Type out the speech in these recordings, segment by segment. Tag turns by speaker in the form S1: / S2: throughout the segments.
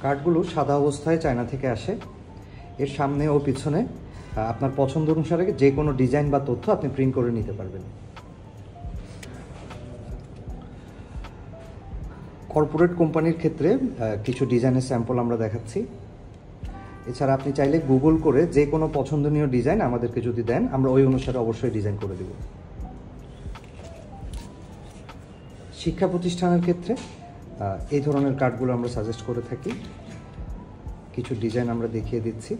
S1: কার্ডগুলো সাদা অবস্থায় চায়না থেকে আসে। এর সামনে ও পিছনে আপনার পছন্দ অনুসারে যে কোনো ডিজাইন বা তথ্য আপনি প্রিন্ট করে নিতে পারবেন। কর্পোরেট কোম্পানির ক্ষেত্রে কিছু ডিজাইনের স্যাম্পল আমরা দেখাচ্ছি। এছাড়া আপনি চাইলে গুগল করে যে কোনো পছন্দনীয় ডিজাইন আমাদেরকে যদি দেন, আমরা ওই অনুসারে অবশ্যই ডিজাইন করে দেব। শিক্ষা প্রতিষ্ঠানের ক্ষেত্রে এই ধরনের কার্ডগুলো আমরা সাজেস্ট করে থাকি। কিছু ডিজাইন আমরা দেখিয়ে দিচ্ছি।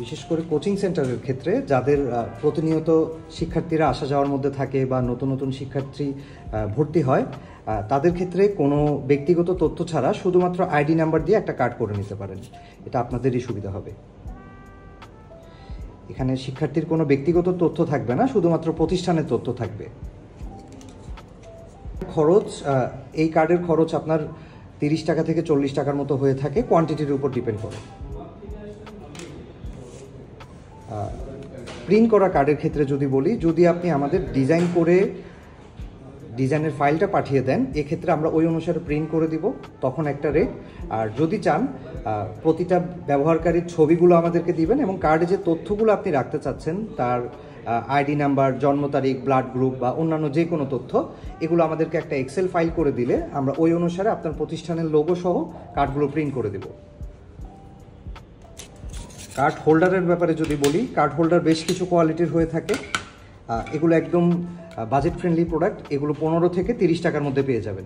S1: বিশেষ করে কোচিং সেন্টারের ক্ষেত্রে যাদের প্রতিনিয়ত শিক্ষার্থীরা আসা যাওয়ার মধ্যে থাকে বা নতুন নতুন শিক্ষার্থী ভর্তি হয়, তাদের ক্ষেত্রে কোনো ব্যক্তিগত তথ্য ছাড়া শুধুমাত্র আইডি নাম্বার দিয়ে একটা কার্ড করে নিতে পারেন। এটা আপনাদেরই সুবিধা হবে। এখানে শিক্ষার্থীর কোনো ব্যক্তিগত তথ্য থাকবে না, শুধুমাত্র প্রতিষ্ঠানের তথ্য থাকবে। খরচ, এই কার্ডের খরচ আপনার 30 টাকা থেকে 40 টাকার মতো হয়ে থাকে, কোয়ান্টিটির উপর ডিপেন্ড করে। প্রিন্ট করা কার্ডের ক্ষেত্রে যদি বলি, যদি আপনি আমাদের ডিজাইন করে ডিজাইনের ফাইলটা পাঠিয়ে দেন, এক্ষেত্রে আমরা ওই অনুসারে প্রিন্ট করে দিব, তখন একটা রেট। আর যদি চান প্রতিটা ব্যবহারকারীর ছবিগুলো আমাদেরকে দিবেন এবং কার্ডে যে তথ্যগুলো আপনি রাখতে চাচ্ছেন, তার আইডি নাম্বার, জন্ম তারিখ, ব্লাড গ্রুপ বা অন্যান্য যে কোনো তথ্য, এগুলো আমাদেরকে একটা এক্সেল ফাইল করে দিলে আমরা ওই অনুসারে আপনার প্রতিষ্ঠানের লোগো সহ কার্ডগুলো প্রিন্ট করে দেব। কার্ড হোল্ডারের ব্যাপারে যদি বলি, কার্ড হোল্ডার বেশ কিছু কোয়ালিটির হয়ে থাকে। এগুলো একদম বাজেট ফ্রেন্ডলি প্রোডাক্ট। এগুলো 15 থেকে 30 টাকার মধ্যে পেয়ে যাবেন।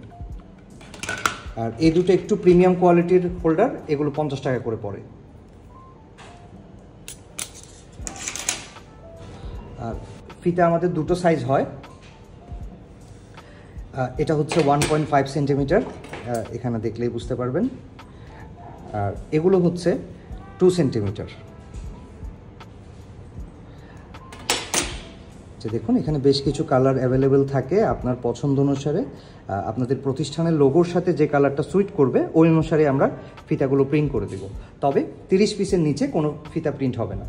S1: আর এই দুটো একটু প্রিমিয়াম কোয়ালিটির হোল্ডার, এগুলো 50 টাকা করে পড়ে। আর ফিতা আমাদের দুটো সাইজ হয়। এটা হচ্ছে 1.5 সেন্টিমিটার, এখানে দেখলেই বুঝতে পারবেন। আর এগুলো হচ্ছে 2 সেন্টিমিটার। দেখুন, এখানে বেশ কিছু কালার অ্যাভেলেবেল থাকে। আপনার পছন্দ অনুসারে আপনাদের প্রতিষ্ঠানের লোগোর সাথে যে কালারটা সুইট করবে, ওই অনুসারে আমরা ফিতাগুলো প্রিন্ট করে দেব। তবে 30 পিসের নিচে কোনো ফিতা প্রিন্ট হবে না।